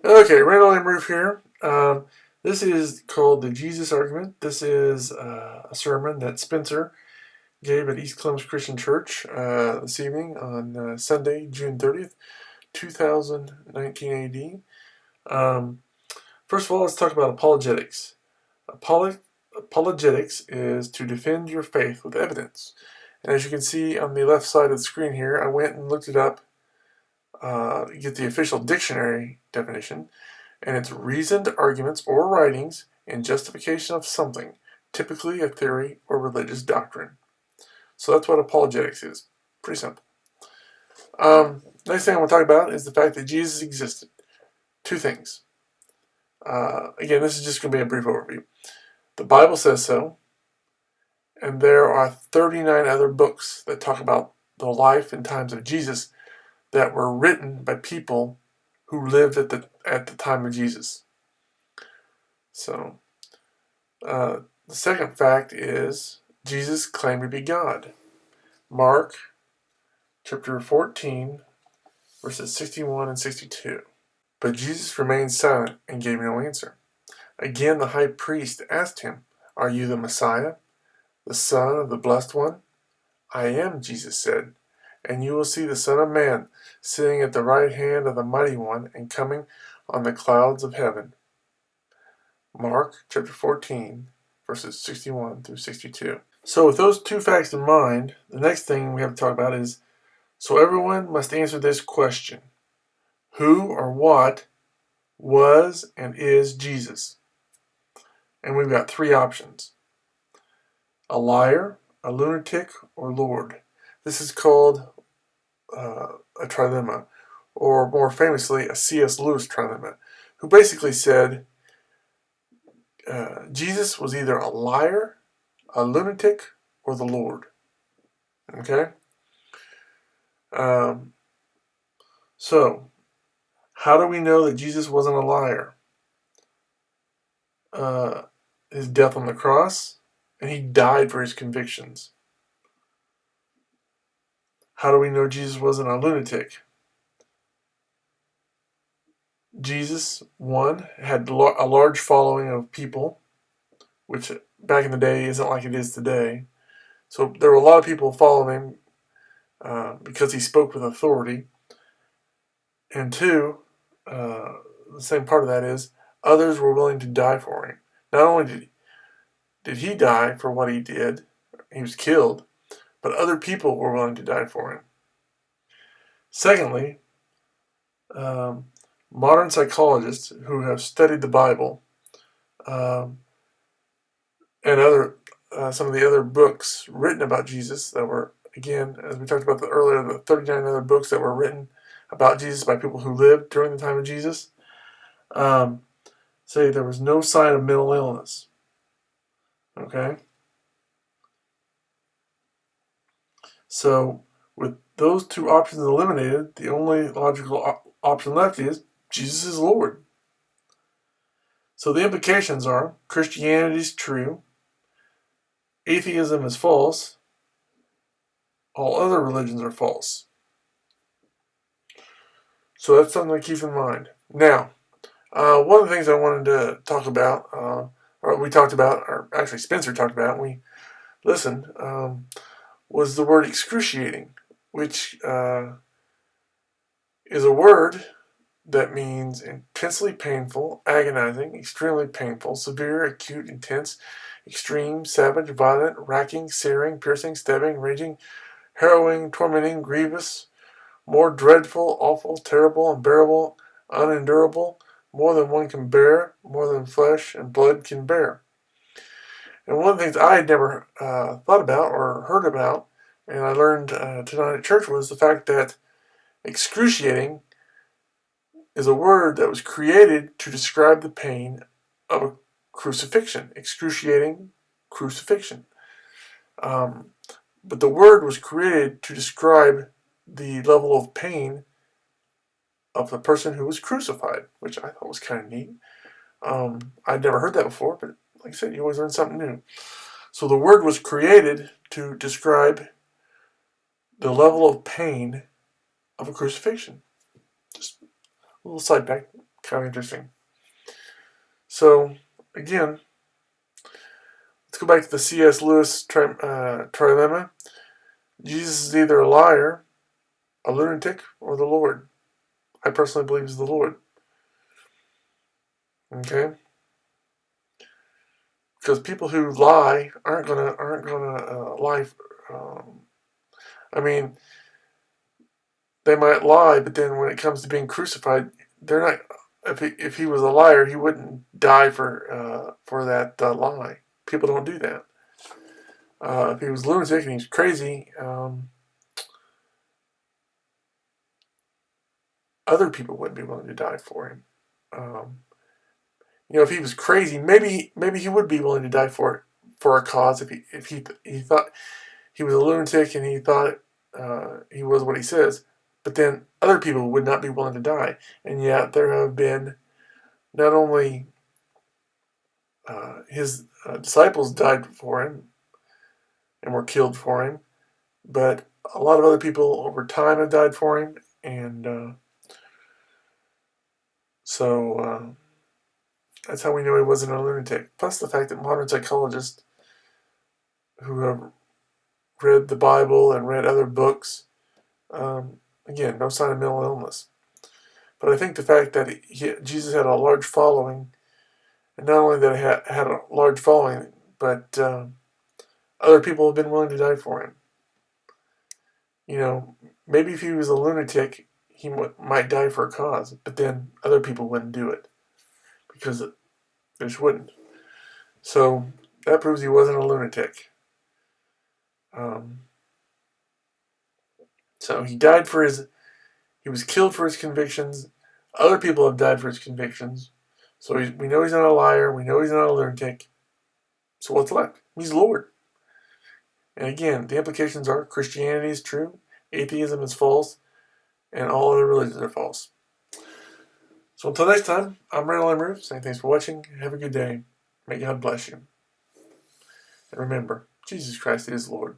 Okay, Randall and Roof here. This is called the Jesus Argument. This is a sermon that Spencer gave at East Columbus Christian Church this evening on Sunday, June 30th, 2019 AD. Um, First of all, let's talk about apologetics. Apologetics is to defend your faith with evidence. And as you can see on the left side of the screen here, I went and looked it up to get the official dictionary definition. And it's reasoned arguments or writings in justification of something, typically a theory or religious doctrine. So that's what apologetics is. Pretty simple. Next thing I want to talk about is the fact that Jesus existed. Two things. Again, this is just going to be a brief overview. The Bible says so, and there are 39 other books that talk about the life and times of Jesus that were written by people who lived at the time of Jesus. So, the second fact is Jesus claimed to be God. Mark chapter 14, verses 61 and 62. But Jesus remained silent and gave no answer. Again the high priest asked him, "Are you the Messiah, the Son of the Blessed One?" "I am," Jesus said, "and you will see the Son of Man sitting at the right hand of the Mighty One and coming on the clouds of heaven." Mark chapter 14, verses 61 through 62. So with those two facts in mind, the next thing we have to talk about is, so everyone must answer this question: who or what was and is Jesus? And we've got three options: a liar, a lunatic, or Lord. This is called a trilemma, or more famously, a CS Lewis trilemma, who basically said Jesus was either a liar, a lunatic, or the Lord. Okay? Um, so, how do we know that Jesus wasn't a liar? Uh, his death on the cross, and he died for his convictions. How do we know Jesus wasn't a lunatic? Jesus, one, had a large following of people, which back in the day isn't like it is today. So there were a lot of people following him because he spoke with authority. And two, the same part of that is others were willing to die for him. Not only did he die for what he did, he was killed, but other people were willing to die for him. Secondly, um, modern psychologists who have studied the Bible um, and some of the other books written about Jesus that were, again, as we talked about earlier, the 39 other books that were written about Jesus by people who lived during the time of Jesus, um, say there was no sign of mental illness. Okay? So, with those two options eliminated, the only logical option left is Jesus is Lord. So the implications are Christianity is true, atheism is false, all other religions are false. So that's something to keep in mind. Now, one of the things I wanted to talk about, or we talked about, or actually Spencer talked about, and we listened, was the word excruciating, which is a word that means intensely painful, agonizing, extremely painful, severe, acute, intense, extreme, savage, violent, racking, searing, piercing, stabbing, raging, harrowing, tormenting, grievous, more dreadful, awful, terrible, unbearable, unendurable, more than one can bear, more than flesh and blood can bear. And one of the things I had never thought about or heard about, and I learned tonight at church, was the fact that excruciating is a word that was created to describe the pain of a crucifixion. Excruciating crucifixion. Um, but the word was created to describe the level of pain of the person who was crucified, which I thought was kind of neat. I'd never heard that before, but like I said, you always learn something new. So the word was created to describe the level of pain of a crucifixion. Just a little side Kind of interesting. So, again, let's go back to the CS Lewis Trilemma. Jesus is either a liar, a lunatic, or the Lord. I personally believe he's the Lord. Okay? Because people who lie aren't gonna lie. I mean, they might lie, but then when it comes to being crucified, they're not. If he was a liar, he wouldn't die for that lie. People don't do that. If he was a lunatic and he's crazy, other people wouldn't be willing to die for him. If he was crazy, maybe he would be willing to die for a cause. If he thought he was a lunatic and he thought he was what he says, but then other people would not be willing to die. And yet there have been not only his disciples died for him and were killed for him, but a lot of other people over time have died for him. And so that's how we know he wasn't a lunatic. Plus the fact that modern psychologists who have read the Bible and read other books, again, no sign of mental illness. But I think the fact that Jesus had a large following, and not only that he had a large following, but other people have been willing to die for him. Maybe if he was a lunatic, he might die for a cause, but then other people wouldn't do it because they just wouldn't. So that proves he wasn't a lunatic. So he died for he was killed for his convictions. Other people have died for his convictions. So we know he's not a liar. We know he's not a lunatic. So what's left? He's Lord. And again, the implications are Christianity is true, atheism is false, and all other religions are false. So until next time, I'm Randall M. Roof saying thanks for watching. Have a good day. May God bless you. And remember, Jesus Christ is Lord.